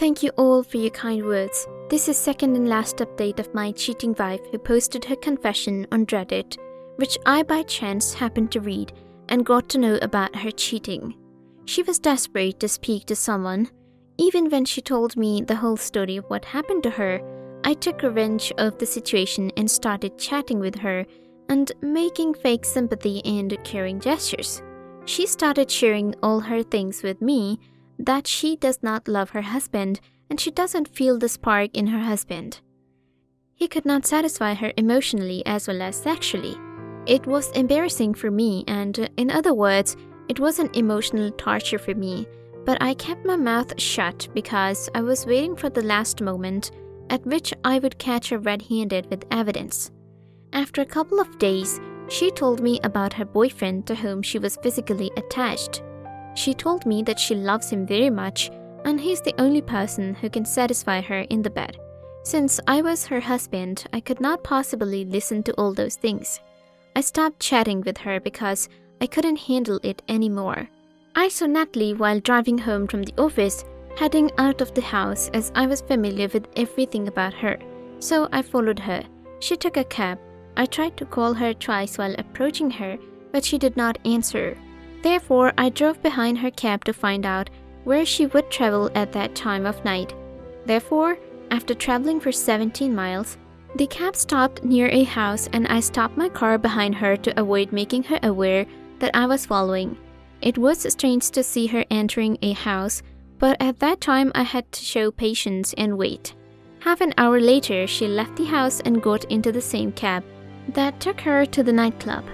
Thank you all for your kind words. This is second and last update of my cheating wife who posted her confession on Reddit, which I by chance happened to read and got to know about her cheating. She was desperate to speak to someone. Even when she told me the whole story of what happened to her, I took revenge of the situation and started chatting with her and making fake sympathy and caring gestures. She started sharing all her things with me, that she does not love her husband and she doesn't feel the spark in her husband. He could not satisfy her emotionally as well as sexually. It was embarrassing for me, and in other words, it was an emotional torture for me, but I kept my mouth shut because I was waiting for the last moment at which I would catch her red-handed with evidence. After a couple of days, she told me about her boyfriend to whom she was physically attached. She told me that she loves him very much and he's the only person who can satisfy her in the bed. Since I was her husband, I could not possibly listen to all those things. I stopped chatting with her because I couldn't handle it anymore. I saw Natalie while driving home from the office, heading out of the house as I was familiar with everything about her, so I followed her. She took a cab. I tried to call her twice while approaching her, but she did not answer. Therefore, I drove behind her cab to find out where she would travel at that time of night. Therefore, after traveling for 17 miles, the cab stopped near a house and I stopped my car behind her to avoid making her aware that I was following. It was strange to see her entering a house, but at that time I had to show patience and wait. Half an hour later, she left the house and got into the same cab that took her to the nightclub.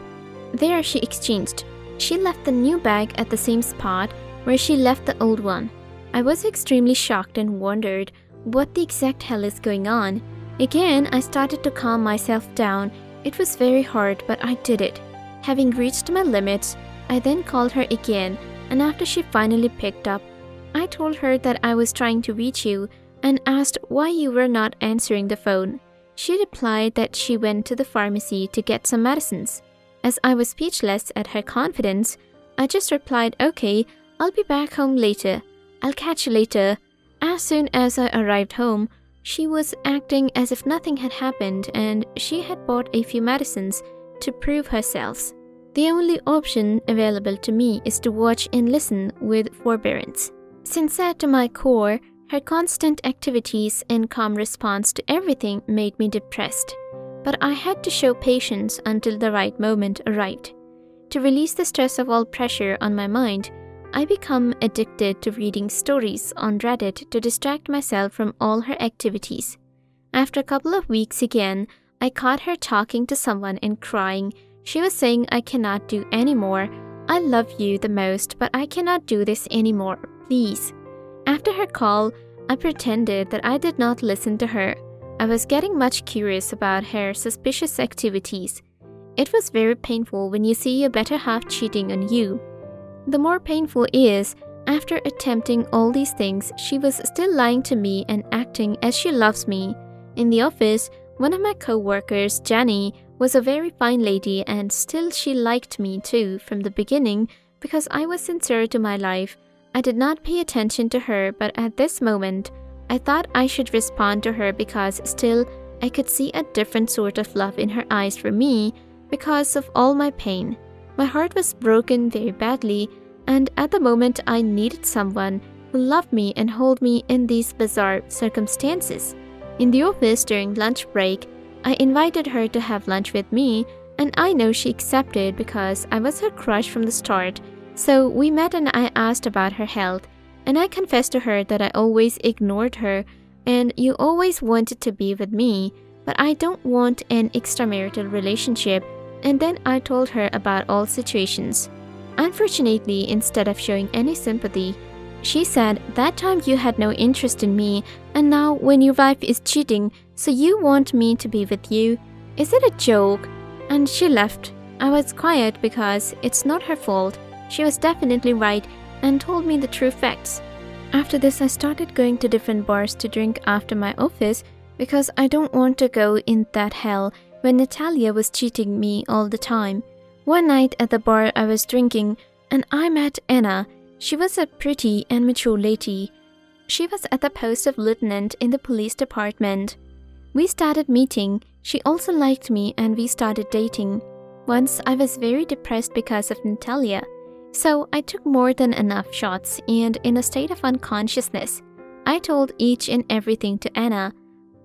There she exchanged. She left the new bag at the same spot where she left the old one. I was extremely shocked and wondered what the exact hell is going on. Again, I started to calm myself down. It was very hard, but I did it. Having reached my limits, I then called her again, and after she finally picked up, I told her that I was trying to reach you and asked why you were not answering the phone. She replied that she went to the pharmacy to get some medicines. As I was speechless at her confidence, I just replied, "Okay, I'll be back home later. I'll catch you later." As soon as I arrived home, she was acting as if nothing had happened and she had bought a few medicines to prove herself. The only option available to me is to watch and listen with forbearance. Sincere to my core, her constant activities and calm response to everything made me depressed. But I had to show patience until the right moment arrived. To release the stress of all pressure on my mind, I become addicted to reading stories on Reddit to distract myself from all her activities. After a couple of weeks again, I caught her talking to someone and crying. She was saying, "I cannot do anymore. I love you the most, but I cannot do this anymore. Please." After her call, I pretended that I did not listen to her. I was getting much curious about her suspicious activities. It was very painful when you see your better half cheating on you. The more painful is, after attempting all these things, she was still lying to me and acting as she loves me. In the office, one of my co-workers, Jenny, was a very fine lady and still she liked me too from the beginning because I was sincere to my life. I did not pay attention to her, but at this moment, I thought I should respond to her because still I could see a different sort of love in her eyes for me because of all my pain. My heart was broken very badly, and at the moment I needed someone who loved me and hold me in these bizarre circumstances. In the office during lunch break, I invited her to have lunch with me, and I know she accepted because I was her crush from the start. So we met and I asked about her health, and I confessed to her that I always ignored her and you always wanted to be with me, but I don't want an extramarital relationship, and then I told her about all situations. Unfortunately, instead of showing any sympathy, she said, "That time you had no interest in me, and now when your wife is cheating, so you want me to be with you? Is it a joke?" And she left. I was quiet because it's not her fault. She was definitely right and told me the true facts. After this, I started going to different bars to drink after my office because I don't want to go in that hell when Natalia was cheating me all the time. One night at the bar I was drinking and I met Anna. She was a pretty and mature lady. She was at the post of lieutenant in the police department. We started meeting. She also liked me and we started dating. Once I was very depressed because of Natalia, so I took more than enough shots, and in a state of unconsciousness, I told each and everything to Anna,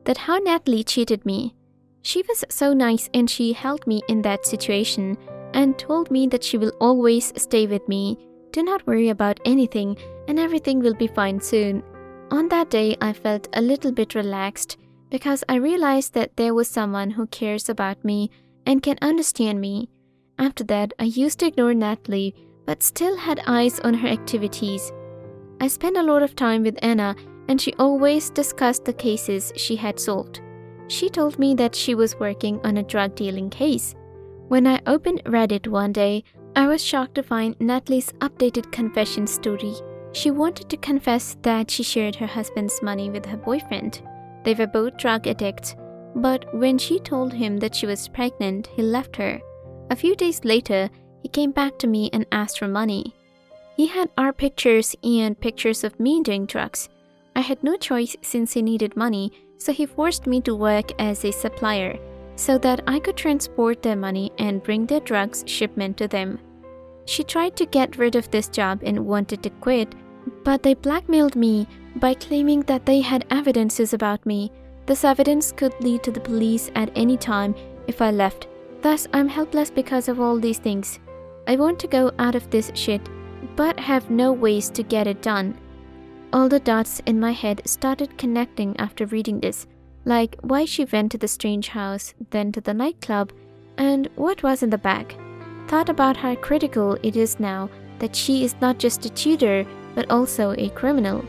that how Natalie cheated me. She was so nice and she held me in that situation and told me that she will always stay with me. Do not worry about anything and everything will be fine soon. On that day, I felt a little bit relaxed because I realized that there was someone who cares about me and can understand me. After that, I used to ignore Natalie but still had eyes on her activities. I spent a lot of time with Anna and she always discussed the cases she had solved. She told me that she was working on a drug dealing case. When I opened Reddit one day, I was shocked to find Natalie's updated confession story. She wanted to confess that she shared her husband's money with her boyfriend. They were both drug addicts, but when she told him that she was pregnant, he left her. A few days later, he came back to me and asked for money. He had our pictures and pictures of me doing drugs. I had no choice since he needed money, so he forced me to work as a supplier so that I could transport their money and bring their drugs shipment to them. She tried to get rid of this job and wanted to quit, but they blackmailed me by claiming that they had evidences about me. This evidence could lead to the police at any time if I left. Thus, I'm helpless because of all these things. I want to go out of this shit, but have no ways to get it done. All the dots in my head started connecting after reading this, like why she went to the strange house, then to the nightclub, and what was in the bag. Thought about how critical it is now that she is not just a cheater, but also a criminal.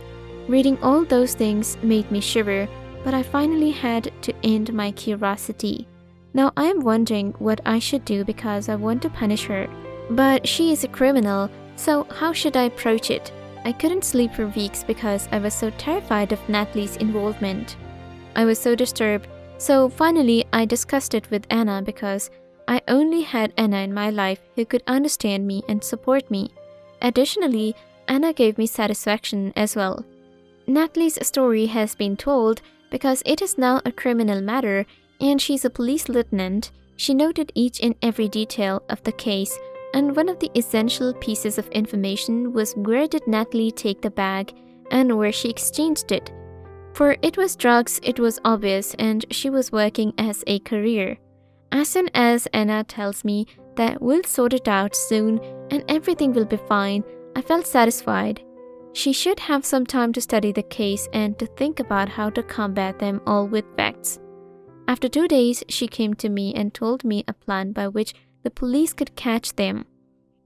Reading all those things made me shiver, but I finally had to end my curiosity. Now I am wondering what I should do because I want to punish her. But she is a criminal, so how should I approach it? I couldn't sleep for weeks because I was so terrified of Natalie's involvement. I was so disturbed, so finally I discussed it with Anna because I only had Anna in my life who could understand me and support me. Additionally, Anna gave me satisfaction as well. Natalie's story has been told because it is now a criminal matter and she's a police lieutenant. She noted each and every detail of the case, and one of the essential pieces of information was where did Natalie take the bag and where she exchanged it. For it was drugs, it was obvious, and she was working as a career. As soon as Anna tells me that we'll sort it out soon and everything will be fine, I felt satisfied. She should have some time to study the case and to think about how to combat them all with facts. After 2 days, she came to me and told me a plan by which the police could catch them.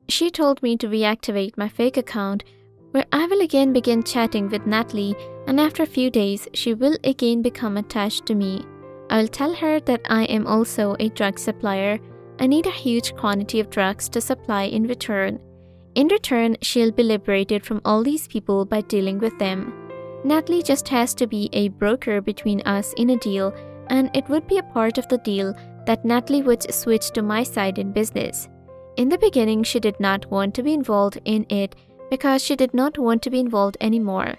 She told me to reactivate my fake account, where I will again begin chatting with Natalie, and after a few days, she will again become attached to me. I will tell her that I am also a drug supplier. I need a huge quantity of drugs to supply in return. In return, she'll be liberated from all these people by dealing with them. Natalie just has to be a broker between us in a deal, and it would be a part of the deal that Natalie would switch to my side in business. In the beginning, she did not want to be involved in it because she did not want to be involved anymore.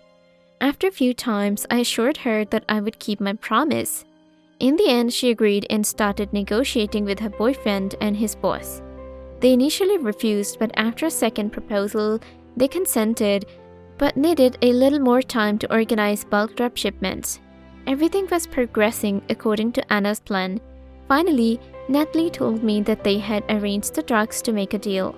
After a few times, I assured her that I would keep my promise. In the end, she agreed and started negotiating with her boyfriend and his boss. They initially refused, but after a second proposal, they consented, but needed a little more time to organize bulk drop shipments. Everything was progressing according to Anna's plan. Finally, Natalie told me that they had arranged the drugs to make a deal.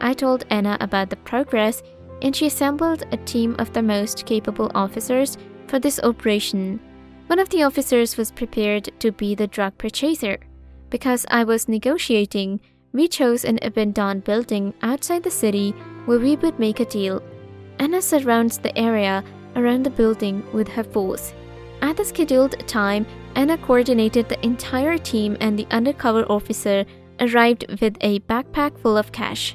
I told Anna about the progress, and she assembled a team of the most capable officers for this operation. One of the officers was prepared to be the drug purchaser. Because I was negotiating, we chose an abandoned building outside the city where we would make a deal. Anna surrounds the area around the building with her force. At the scheduled time, Anna coordinated the entire team and the undercover officer arrived with a backpack full of cash.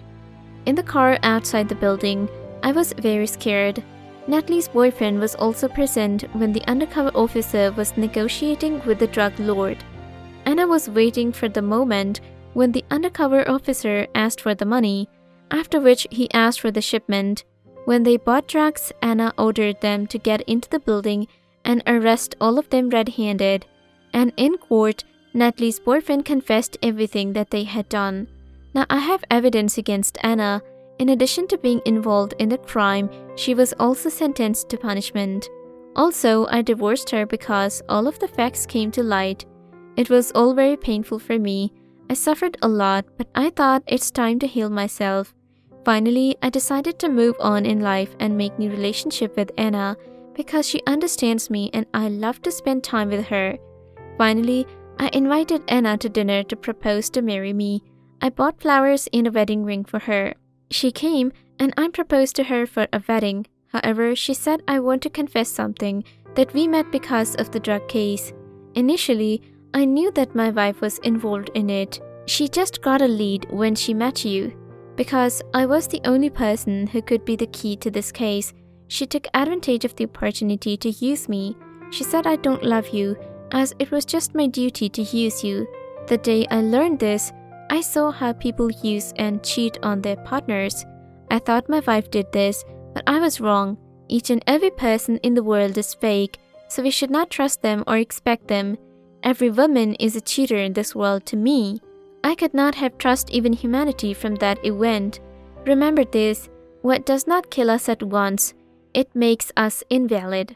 In the car outside the building, I was very scared. Natalie's boyfriend was also present when the undercover officer was negotiating with the drug lord. Anna was waiting for the moment when the undercover officer asked for the money, after which he asked for the shipment. When they bought drugs, Anna ordered them to get into the building and arrest all of them red-handed. And in court, Natalie's boyfriend confessed everything that they had done. Now I have evidence against Anna. In addition to being involved in the crime, she was also sentenced to punishment. Also, I divorced her because all of the facts came to light. It was all very painful for me. I suffered a lot, but I thought it's time to heal myself. Finally, I decided to move on in life and make new relationship with Anna because she understands me and I love to spend time with her. Finally, I invited Anna to dinner to propose to marry me. I bought flowers and a wedding ring for her. She came and I proposed to her for a wedding. However, she said I want to confess something, that we met because of the drug case. Initially, I knew that my wife was involved in it. She just got a lead when she met you. Because I was the only person who could be the key to this case, she took advantage of the opportunity to use me. She said I don't love you, as it was just my duty to use you. The day I learned this, I saw how people use and cheat on their partners. I thought my wife did this, but I was wrong. Each and every person in the world is fake, so we should not trust them or expect them. Every woman is a cheater in this world to me. I could not have trusted even humanity from that event. Remember this, what does not kill us at once, it makes us invalid.